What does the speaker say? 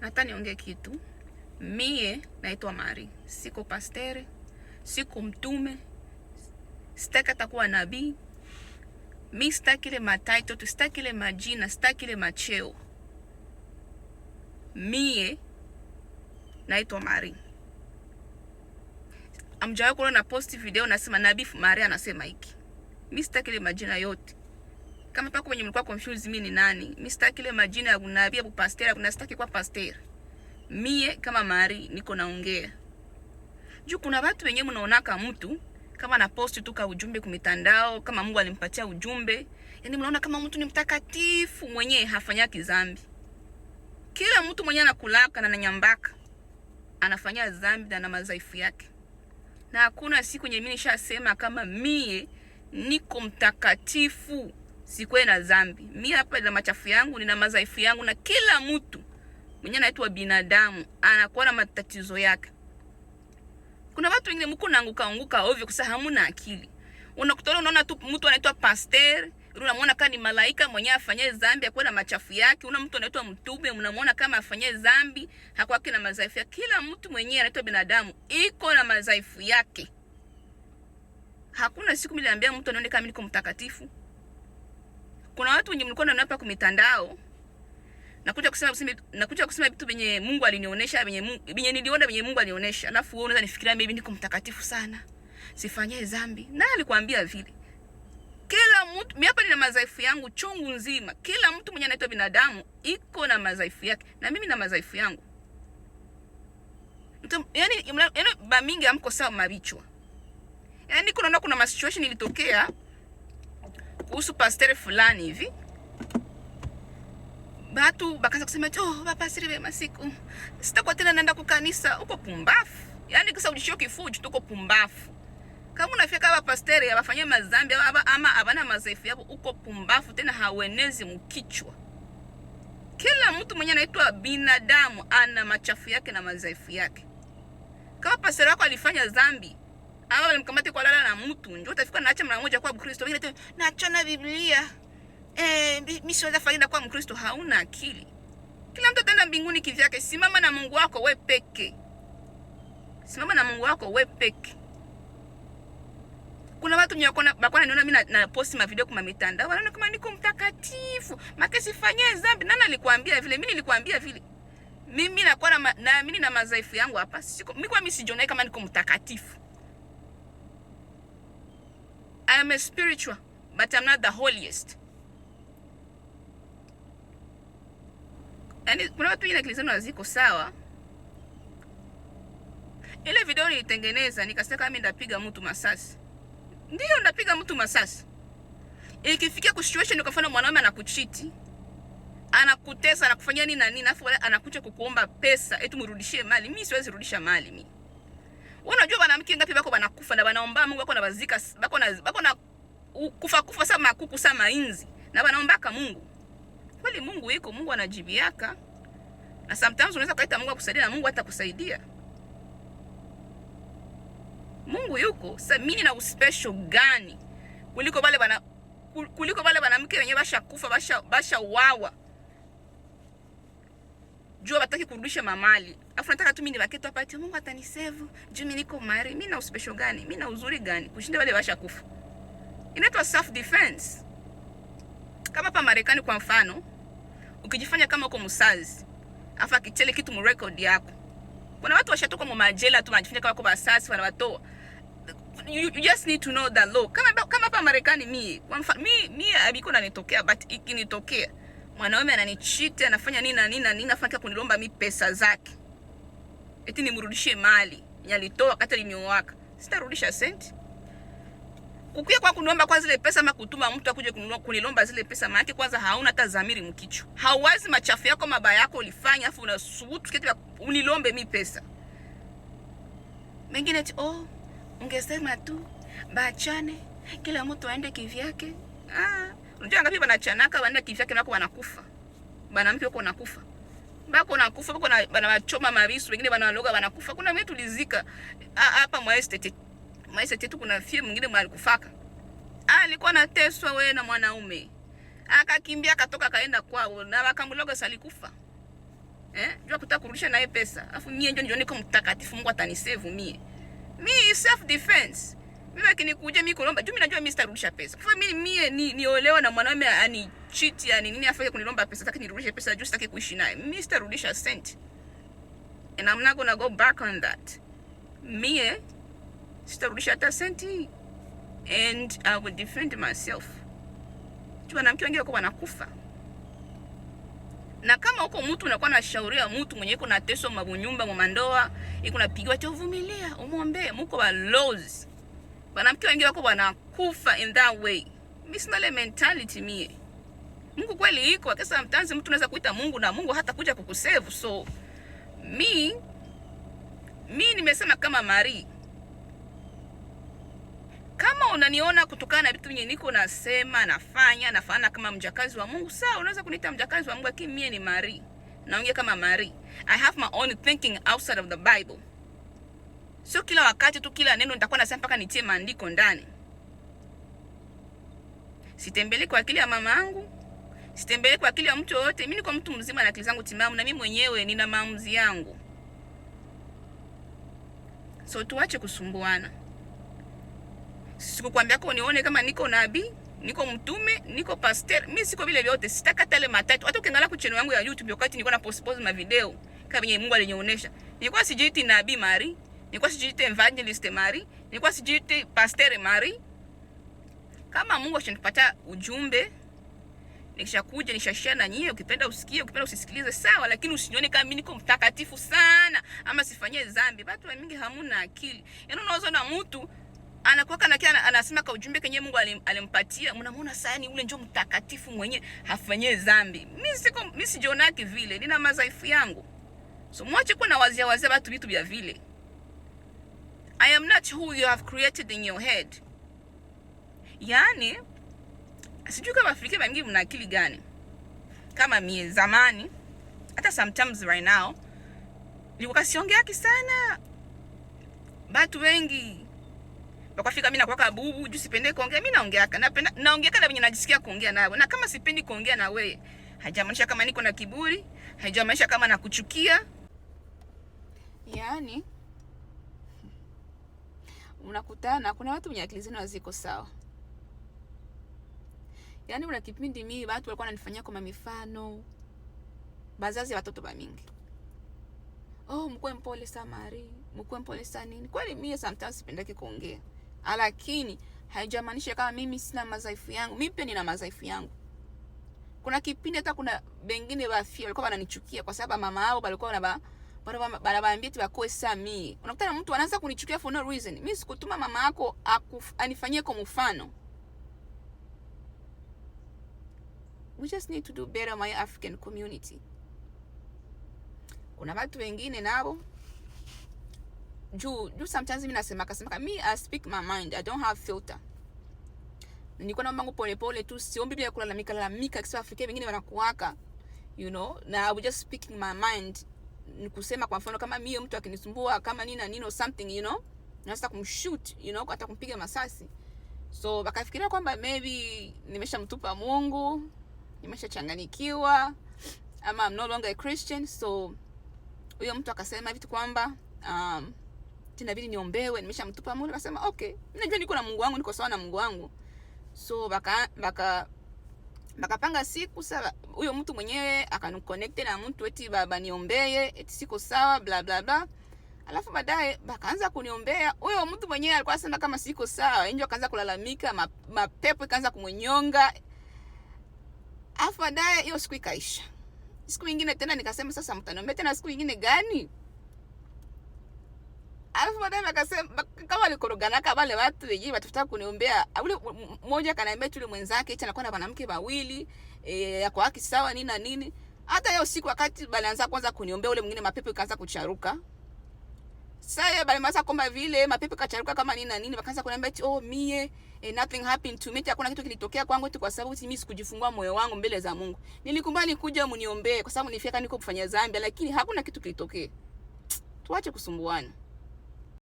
Hata niongee kitu. Mie naitwa Mari. Siko pastere, siko mtume, sitaki atakuwa nabii. Mi sitaki ile matitle, sitaki ile majina, sitaki ile macheo. Mie naitwa Mari. Amjawahi kuona na post video nasema Nabii Mari anasema hiki. Mi sitaki ile majina yote. Kama pako wenye mlikuwa confused mimi ni nani? Mi sitaki ile majina ya nabii ya pasteur, kuna sitaki kwa pasteur. Mie kama Mari niko naongea. Juu kuna watu wenyewe mnaonaka mtu kama na post tu ka ujumbe kwa mitandao, kama Mungu alimpatia ujumbe, yani mnaona kama mtu ni mtakatifu mwenyewe hafanya kizambi. Kila mtu mwenyewe anakulaka na ananyambaka anafanya dhambi na madhaifu yake. Na hakuna siku yenye mimi nishasema kama mie niko mtakatifu sikwe na dhambi. Mimi hapa na machafu yangu, nina madhaifu yangu, na kila mtu mwenye anaitwa binadamu anakuwa na matatizo yake. Kuna watu wengine mko naanguka ovyo kwa sababu hamuna akili. Unakutana unaona tu mtu anaitwa pastor, unamwona kama ni malaika mwenye afanye dhambi akwe na machafu yake. Una mtu anaitwa mtume, unamwona kama afanye dhambi hakwake na madhaifu yake. Kila mtu mwenye anaitwa binadamu iko na madhaifu yake. Hakuna siku mimi niliambia mtu anaone kama niko mtakatifu. Kuna watu wenye mlikuwa mnaona hapa kwa mitandao nakuja kusema vitu venye Mungu alinionyesha, venye niliona, venye Mungu alinionyesha. Alafu wewe unaweza nifikiria maybe niko mtakatifu sana, sifanyie dhambi. Na alikwambia vile? Kila mtu, mimi hapa nina madhaifu yangu chungu nzima. Kila mtu mwenye anaitwa binadamu iko na madhaifu yake, na mimi na madhaifu yangu. Yani ba mingi amko sawa mabichwa. Yani kuna situation ilitokea kuhusu pastor fulani hivi. Batu bakaanza kusema baba siri wema siku sitakuwa tena naenda kwa kanisa. Uko pumbafu. Yani kisa ujishio kifuju tuko pumbafu. Kama unafika hapa pastori abafanyia madhambi ama abana madhaifu yao, uko pumbafu tena hauenezi mkichwa. Kila mtu mwenye anaitwa binadamu ana machafu yake na madhaifu yake. Kama pastori wako alifanya dhambi ama walimkamata kwa lala na mtu, njoo utafika naacha mara moja kwa Mkristo. Wengine naachana Biblia. Mimi siweza faida kwa Mkristo. Hauna akili. Kila mtu ataenda mbinguni kivyake. Simama na Mungu wako wewe peke. Simama na Mungu wako wewe peke. Kuna watu bakwana niona mimi na post ma video kwa mitandao, wanaona kama niko mtakatifu, make sifanyie dhambi. Nani alikwambia vile? Mimi nilikwambia vile? Mimi nakuwa na mimi na madhaifu yangu hapa. Mimi sijiona kama niko mtakatifu. I am a spiritual, but I'm not the holiest. Yani kuna watu wengine akili zao haziko sawa. Ile video nilitengeneza nikasema kama mimi ndapiga mtu masasi. Ndio ndapiga mtu masasi. Ikifikia ku situation ukafanya mwanaume anakuchiti, anakutesa, anakufanyia nini na nini, afu anakuja kukuomba pesa eti mrudishie mali. Mimi siwezi rudisha mali mimi. Unajua wanawake ngapi bako banakufa na banaomba Mungu wako na bazika, bako na kufa sama kuku sama inzi na banaombaka Mungu. Kweli Mungu yuko, Mungu anajibiaka. Na sometimes unaweza kaita Mungu akusaidia na Mungu hatakusaidia. Mungu yuko. Sasa mimi na uspecial gani kuliko wale wanamke wenyewe basha wawa. Jua bataki kurudisha mamali. Afu nataka tu mimi nibaki tu hapa ati Mungu atanisave. Juu mimi niko Mari. Mimi na uspecial gani? Mimi na uzuri gani kushinda wale basha kufa? Inaitwa self defense. Kama hapa Marekani kwa mfano, ukijifanya kama uko msazi, afa akichele kitu mu record yako. Kuna watu washatoka mu majela tu wanajifanya kama wako basasi wanawatoa. You just need to know the law. Kama hapa Marekani mimi abiko na nitokea, but ikinitokea mwanaume ananicheat, anafanya nini na nini afanya kunilomba mimi pesa zake, eti nimrudishie mali yalitoa kata liniowaka, sitarudisha senti. Kukia kwa kuniomba kwa zile pesa ama kutuma mtu akuje kunilomba zile pesa, maana kwanza hauna hata dhamiri mkicho. Hauwazi machafu yako mabaya yako ulifanya, afu unasubutu kiti unilombe mimi pesa. Mengine eti ungesema tu baachane, kila mtu aende kivyake. Unajua ngapi banachanaka waende kivyake nako wanakufa. Banamke wako wanakufa. Bako nakufa, bako na banawachoma mabisu, wengine banaloga wanakufa. Kuna mtu tulizika hapa mwa estate. Maisha yetu kuna fie mwingine mwalikufaka. Alikuwa anateswa wewe na mwanaume. Akakimbia akatoka kaenda kwao na wakamloga salikufa. Jua sitarudisha naye pesa. Alafu mie ndio nione kama mtakatifu, Mungu atanisave mie. Mi self defense. Mimi akinikuja mimi kulomba, mimi najua mimi sitarudisha pesa. Kwa mie niolewa na mwanamume ani cheat yani nini afanye kunilomba pesa, sitaki nirudishe pesa juu sitaki kuishi naye. Mimi sitarudisha cent. And I'm not gonna go back on that. Mie sitarudisha hata senti. And I will defend myself. Wanawake wengi wako wanakufa. Na kama huko mtu unakuwa na shauria mtu mwenye yuko na teso mabunyumba mwandoa, yuko napigiwa cha uvumilia, umwombe, mko wa lows. Wanawake wengi wako wanakufa in that way. Mimi sina ile mentality mie. Mungu kweli iko, akisa mtanzi mtu unaweza kuita Mungu na Mungu hata kuja kukusave. So mimi nimesema kama Marie, kama unaniona kutokana na vitu vyenye niko nasema nafanya kama mjakazi wa Mungu, sawa, unaweza kuniita mjakazi wa Mungu, lakini mimi ni Marie. Naongea kama Marie. I have my own thinking outside of the Bible. Sio kila wakati tu kila neno nitakuwa nasema mpaka nitie maandiko ndani. Sitembele kwa akili ya mama yangu. Sitembele kwa akili ya mtu yote. Mimi niko mtu mzima na akili zangu timamu na mimi mwenyewe nina maamuzi yangu. So tuache kusumbuana. Sikukwambia kwa unione kama niko nabii, niko mtume, niko pastor. Mimi siko vile vyote. Sitakata ile matatu. Hata ukiangalia kwa channel yangu ya YouTube wakati nilikuwa na post ma video kama yenye Mungu alinionyesha. Nilikuwa sijiiti nabii Marie, nilikuwa sijiiti evangelist Marie, nilikuwa sijiiti pastor Marie. Kama Mungu ashanipatia ujumbe, nikishakuja nishashare na nyie, ukipenda usikie, ukipenda usisikilize, sawa, lakini usinione kama mimi niko mtakatifu sana ama sifanyie dhambi. Watu wengi hamuna akili. Yaani unaweza na mtu anakuwa kana anasema kwa ujumbe kenye Mungu alimpatia, mnamuona sana ni ule njoo mtakatifu mwenye hafanyie dhambi. Mimi sijionaki vile, nina madhaifu yangu. So mwache kuwa na wazia watu vitu vya vile. I am not who you have created in your head. Yani sijui kama Afrika wengi mna akili gani. Kama mie zamani, hata sometimes right now, nilikuwa siongeaki sana. Watu wengi wakafika mimi nakuwa bubu, juu sipende kuongea, mimi naongeaka. Naongeaka na wenye najisikia kuongea nawe. Na kama sipendi kuongea na wewe, haijamaanisha kama niko na kiburi, haijamaanisha kama nakuchukia. Yani unakutana kuna watu wenye akili zao ziko sawa. Yani una kipindi mimi watu walikuwa wananifanyia kama mifano. Bazazi watoto ba mingi. Oh, mkwe mpole sana Marie, mkwe mpole sana nini. Kweli mimi sometimes sipendaki kuongea. Lakini haijamaanisha kama mimi sina madhaifu yangu. Mimi pia nina madhaifu yangu. Kuna kipindi hata kuna wengine wafia walikuwa wananichukia kwa sababu mama yao walikuwa wanaambia eti wakoe sami. Unakuta mtu anaanza kunichukia for no reason. Mimi sikutuma mama yako anifanyie kwa mfano. We just need to do better my African community. Kuna watu wengine nao juu sometimes mimi nasema me I speak my mind, I don't have filter. Niko na mambo pole pole tu, siombi bila kulalamika kisa Afrika wengine wanakuaka, you know, na I will just speaking my mind. Nikusema kwa mfano kama mimi mtu akinisumbua kama nini or something, you know, naweza kumshoot, you know, hata kumpiga masasi. So wakafikiria kwamba maybe nimeshamtupa Mungu, nimeshachanganikiwa, ama I'm no longer a Christian. So huyo mtu akasema vitu kwamba tinabidi niombewe, nimeshamtupa Mungu. Akasema okay, mimi najua niko na Mungu wangu, niko sawa na Mungu wangu. So bakapanga siku sasa, huyo mtu mwenyewe akaniconnect na mtu eti baba niombee, eti siko sawa bla bla bla. Alafu baadaye bakaanza kuniombea. Huyo mtu mwenyewe alikuwa anasema kama siko sawa, nje akaanza kulalamika, mapepo ikaanza kumnyonga. Alafu baadaye hiyo siku ikaisha. Siku nyingine tena nikasema sasa mtaniombea tena siku nyingine gani? Alafu baadaye akasema kama alikorogana kama wale watu wenyewe watafuta kuniombea. Ule mmoja kanaambia tu yule mwenzake eti anakuwa na wanawake wawili, yako haki sawa nini na nini. Hata hiyo siku wakati balianza kwanza kuniombea, ule mwingine mapepo ikaanza kucharuka. Sasa balianza kwamba vile mapepo kacharuka kama nini na nini, wakaanza kuniambia eti oh mie nothing happened to me, hakuna kitu kilitokea kwangu eti kwa sababu mimi sikujifungua moyo wangu mbele za Mungu. Nilikubali kuja mniombee kwa sababu nilifika niko kufanya dhambi, lakini hakuna kitu kilitokea. Tuache kusumbuana.